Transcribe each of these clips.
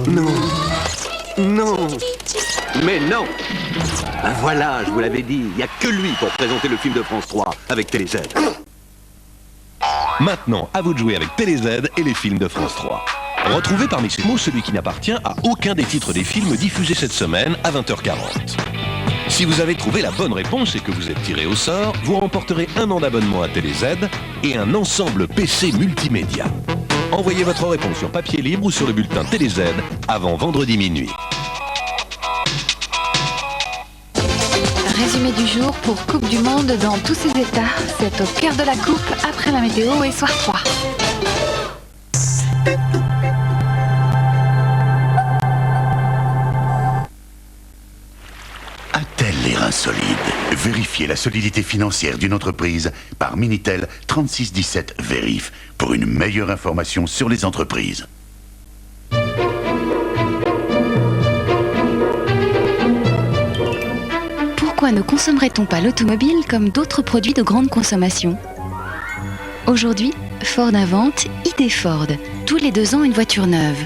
Non. Non. Mais non. Ben voilà, je vous l'avais dit, il n'y a que lui pour présenter le film de France 3 avec TéléZ. Maintenant, à vous de jouer avec TéléZ et les films de France 3. Retrouvez parmi ces mots celui qui n'appartient à aucun des titres des films diffusés cette semaine à 20h40. Si vous avez trouvé la bonne réponse et que vous êtes tiré au sort, vous remporterez 1 an d'abonnement à TéléZ et un ensemble PC multimédia. Envoyez votre réponse sur papier libre ou sur le bulletin TéléZ avant vendredi minuit. Résumé du jour pour Coupe du Monde dans tous ses états. C'est au cœur de la coupe, après la météo et soir 3. A-t-elle les reins solides? Vérifiez la solidité financière d'une entreprise par Minitel 3617 Vérif pour une meilleure information sur les entreprises. Pourquoi ne consommerait-on pas l'automobile comme d'autres produits de grande consommation? Aujourd'hui, Ford invente ID Ford. Tous les 2 ans, une voiture neuve.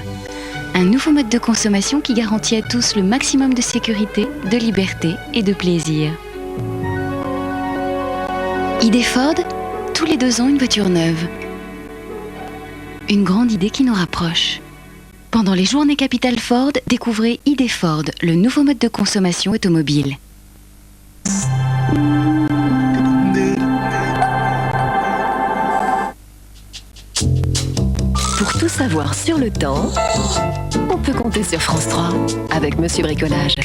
Un nouveau mode de consommation qui garantit à tous le maximum de sécurité, de liberté et de plaisir. ID Ford, tous les 2 ans, une voiture neuve. Une grande idée qui nous rapproche. Pendant les journées Capital Ford, découvrez ID Ford, le nouveau mode de consommation automobile. Pour tout savoir sur le temps, on peut compter sur France 3 avec Monsieur Bricolage.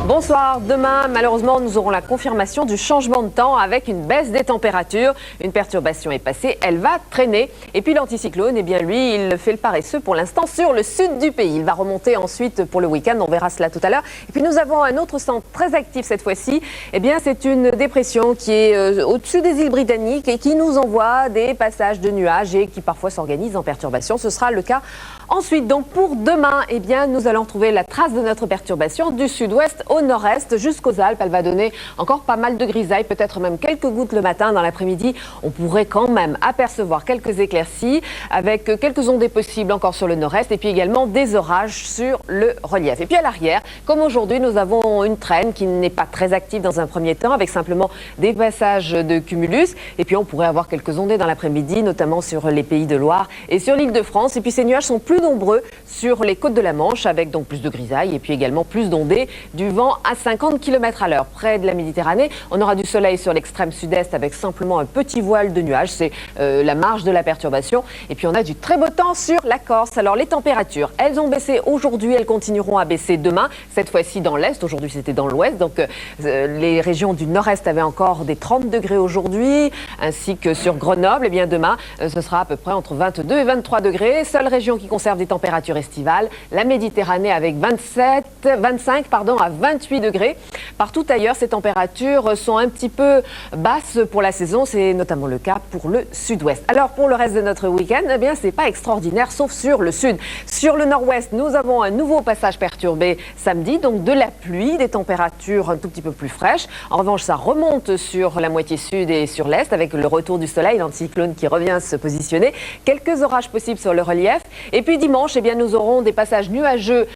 Bonsoir, demain malheureusement nous aurons la confirmation du changement de temps avec une baisse des températures. Une perturbation est passée, elle va traîner. Et puis l'anticyclone, eh bien lui, il fait le paresseux pour l'instant sur le sud du pays. Il va remonter ensuite pour le week-end, on verra cela tout à l'heure. Et puis nous avons un autre centre très actif cette fois-ci. Eh bien c'est une dépression qui est au-dessus des îles Britanniques et qui nous envoie des passages de nuages et qui parfois s'organise en perturbation. Ce sera le cas ensuite. Donc pour demain, eh bien nous allons trouver la trace de notre perturbation du sud-ouest au nord-est jusqu'aux Alpes. Elle va donner encore pas mal de grisailles, peut-être même quelques gouttes le matin. Dans l'après-midi, on pourrait quand même apercevoir quelques éclaircies avec quelques ondées possibles encore sur le nord-est et puis également des orages sur le relief. Et puis à l'arrière, comme aujourd'hui, nous avons une traîne qui n'est pas très active dans un premier temps avec simplement des passages de cumulus. Et puis on pourrait avoir quelques ondées dans l'après-midi, notamment sur les Pays de Loire et sur l'île de France. Et puis ces nuages sont plus nombreux sur les côtes de la Manche avec donc plus de grisailles et puis également plus d'ondées, du vent à 50 km/h. Près de la Méditerranée, on aura du soleil sur l'extrême sud-est avec simplement un petit voile de nuages. C'est la marge de la perturbation. Et puis on a du très beau temps sur la Corse. Alors les températures, elles ont baissé aujourd'hui, elles continueront à baisser demain. Cette fois-ci dans l'est, aujourd'hui c'était dans l'ouest. Donc les régions du nord-est avaient encore des 30 degrés aujourd'hui, ainsi que sur Grenoble. Et bien demain, ce sera à peu près entre 22 et 23 degrés. Seule région qui conserve des températures estivales, la Méditerranée avec 25 à 28 degrés. Partout ailleurs, ces températures sont un petit peu basses pour la saison. C'est notamment le cas pour le sud-ouest. Alors pour le reste de notre week-end, eh bien c'est pas extraordinaire, sauf sur le sud. Sur le nord-ouest, nous avons un nouveau passage perturbé samedi, donc de la pluie, des températures un tout petit peu plus fraîches. En revanche, ça remonte sur la moitié sud et sur l'est avec le retour du soleil, l'anticyclone qui revient se positionner. Quelques orages possibles sur le relief. Et puis dimanche, eh bien, nous aurons des passages nuageux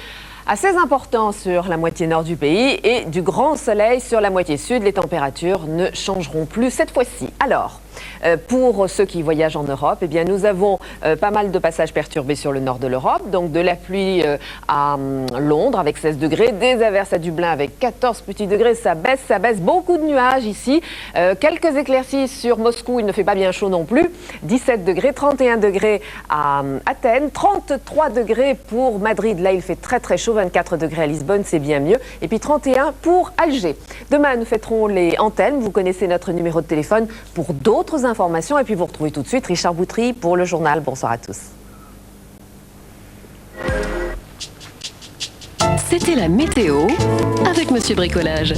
assez important sur la moitié nord du pays et du grand soleil sur la moitié sud. Les températures ne changeront plus cette fois-ci. Alors, pour ceux qui voyagent en Europe, eh bien, nous avons pas mal de passages perturbés sur le nord de l'Europe. Donc de la pluie à Londres avec 16 degrés, des averses à Dublin avec 14 petits degrés. Ça baisse. Beaucoup de nuages ici. Quelques éclaircies sur Moscou, il ne fait pas bien chaud non plus. 17 degrés, 31 degrés à Athènes, 33 degrés pour Madrid. Là, il fait très très chaud. 24 degrés à Lisbonne, c'est bien mieux. Et puis 31 pour Alger. Demain, nous fêterons les Antelmes. Vous connaissez notre numéro de téléphone pour d'autres informations. Et puis vous retrouvez tout de suite Richard Boutry pour le journal. Bonsoir à tous. C'était la météo avec Monsieur Bricolage.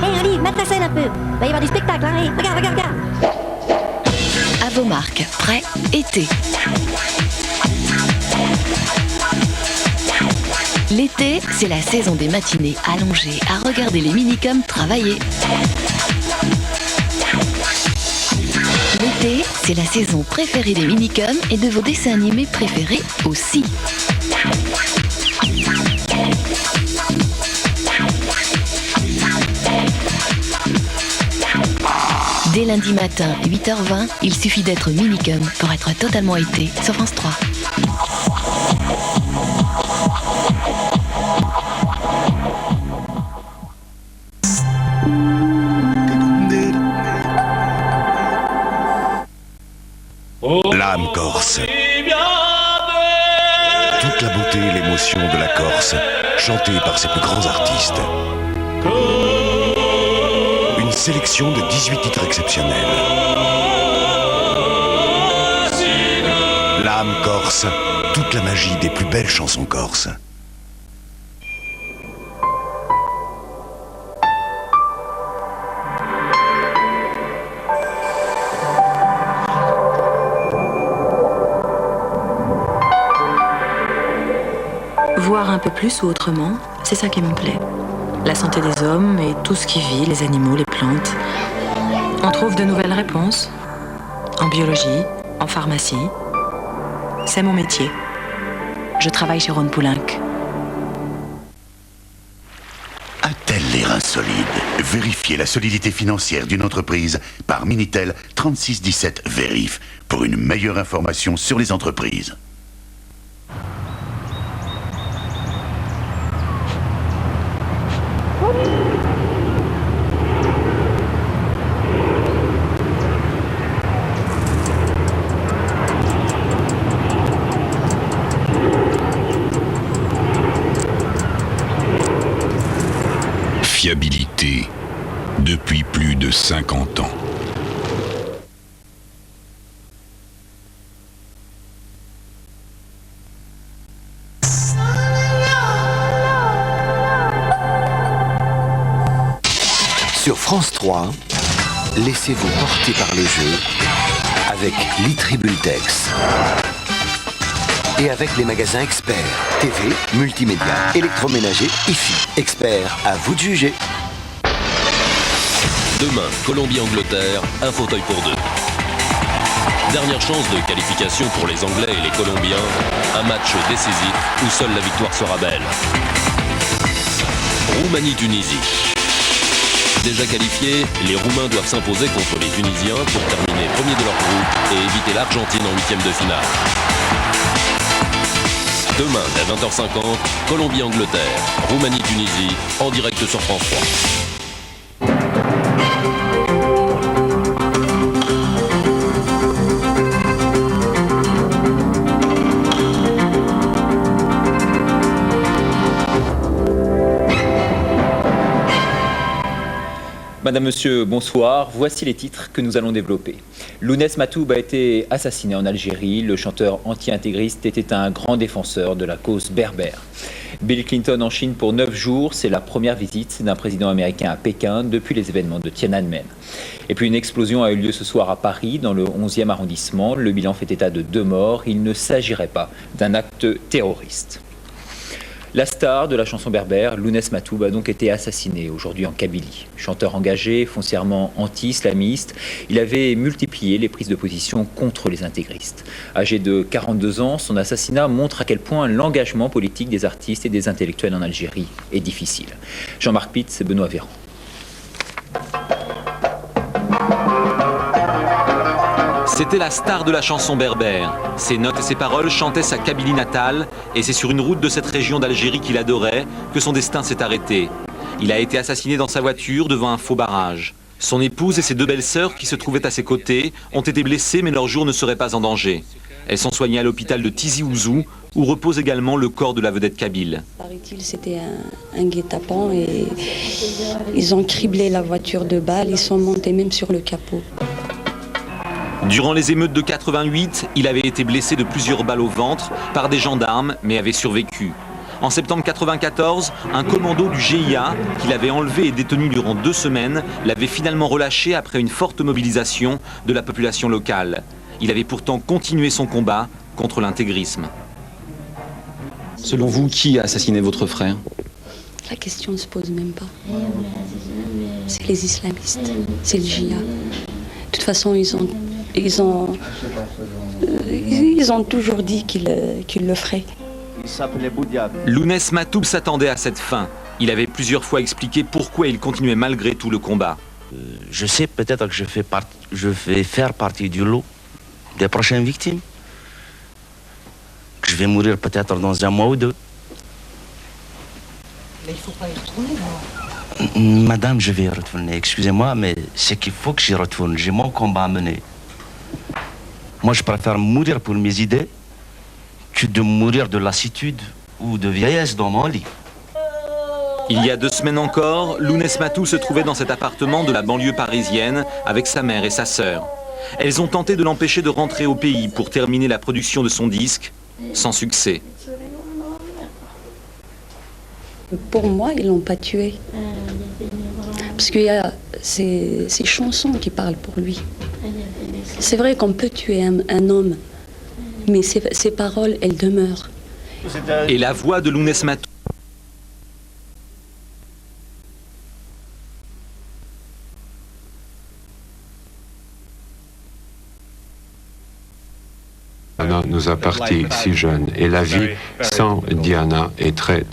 Hey, Rally, mets ta scène un peu. Il va y avoir du spectacle, hein. Hey, regarde. À vos marques, prêt, été. L'été, c'est la saison des matinées allongées à regarder les minicums travailler. C'est la saison préférée des Minicums et de vos dessins animés préférés aussi. Dès lundi matin, 8h20, il suffit d'être Minicum pour être totalement été sur France 3. L'âme corse. Toute la beauté et l'émotion de la Corse, chantée par ses plus grands artistes. Une sélection de 18 titres exceptionnels. L'âme corse, toute la magie des plus belles chansons corses. Voir un peu plus ou autrement, c'est ça qui me plaît. La santé des hommes et tout ce qui vit, les animaux, les plantes. On trouve de nouvelles réponses. En biologie, en pharmacie. C'est mon métier. Je travaille chez Ron Poulenc. A-t-elle les reins solides? Vérifiez la solidité financière d'une entreprise par Minitel 3617 Vérif pour une meilleure information sur les entreprises. Fiabilité depuis plus de 50 ans. Sur France 3, laissez-vous porter par le jeu avec Litribultex. Et avec les magasins experts, TV, multimédia, électroménager, IFI. Experts, à vous de juger. Demain, Colombie-Angleterre, un fauteuil pour deux. Dernière chance de qualification pour les Anglais et les Colombiens. Un match décisif où seule la victoire sera belle. Roumanie-Tunisie. Déjà qualifiés, les Roumains doivent s'imposer contre les Tunisiens pour terminer premier de leur groupe et éviter l'Argentine en huitième de finale. Demain, à 20h50, Colombie-Angleterre, Roumanie-Tunisie, en direct sur France 3. Madame, Monsieur, bonsoir. Voici les titres que nous allons développer. Lounès Matoub a été assassiné en Algérie. Le chanteur anti-intégriste était un grand défenseur de la cause berbère. Bill Clinton en Chine pour 9 jours. C'est la première visite d'un président américain à Pékin depuis les événements de Tiananmen. Et puis une explosion a eu lieu ce soir à Paris, dans le 11e arrondissement. Le bilan fait état de 2 morts. Il ne s'agirait pas d'un acte terroriste. La star de la chanson berbère, Lounès Matoub, a donc été assassiné aujourd'hui en Kabylie. Chanteur engagé, foncièrement anti-islamiste, il avait multiplié les prises de position contre les intégristes. Âgé de 42 ans, son assassinat montre à quel point l'engagement politique des artistes et des intellectuels en Algérie est difficile. Jean-Marc Pitts et Benoît Véran. C'était la star de la chanson berbère. Ses notes et ses paroles chantaient sa Kabylie natale, et c'est sur une route de cette région d'Algérie qu'il adorait que son destin s'est arrêté. Il a été assassiné dans sa voiture devant un faux barrage. Son épouse et ses 2 belles-sœurs qui se trouvaient à ses côtés ont été blessées, mais leur jour ne serait pas en danger. Elles sont soignées à l'hôpital de Tizi Ouzou, où repose également le corps de la vedette kabyle. Paraît-il, c'était un guet-apens et ils ont criblé la voiture de balles, ils sont montés même sur le capot. Durant les émeutes de 88, il avait été blessé de plusieurs balles au ventre par des gendarmes, mais avait survécu. En septembre 94, un commando du GIA, qui l'avait enlevé et détenu durant 2 semaines, l'avait finalement relâché après une forte mobilisation de la population locale. Il avait pourtant continué son combat contre l'intégrisme. Selon vous, qui a assassiné votre frère? La question ne se pose même pas. C'est les islamistes, c'est le GIA. De toute façon, ils ont Ils ont toujours dit qu'ils le feraient. Lounès Matoub s'attendait à cette fin. Il avait plusieurs fois expliqué pourquoi il continuait malgré tout le combat. Je sais peut-être que je vais faire partie du lot des prochaines victimes. Que je vais mourir peut-être dans 1 mois ou 2. Mais il ne faut pas y retourner, moi. Madame, je vais y retourner. Excusez-moi, mais c'est qu'il faut que j'y retourne. J'ai mon combat à mener. Moi, je préfère mourir pour mes idées que de mourir de lassitude ou de vieillesse dans mon lit. Il y a 2 semaines encore, Lounès Matoub se trouvait dans cet appartement de la banlieue parisienne avec sa mère et sa sœur. Elles ont tenté de l'empêcher de rentrer au pays pour terminer la production de son disque, sans succès. Pour moi, ils l'ont pas tué. Parce qu'il y a ces chansons qui parlent pour lui. C'est vrai qu'on peut tuer un homme, mais ses paroles, elles demeurent. Et la voix de Lounès Matoub. Diana nous a partis si jeunes et la vie sans Diana est très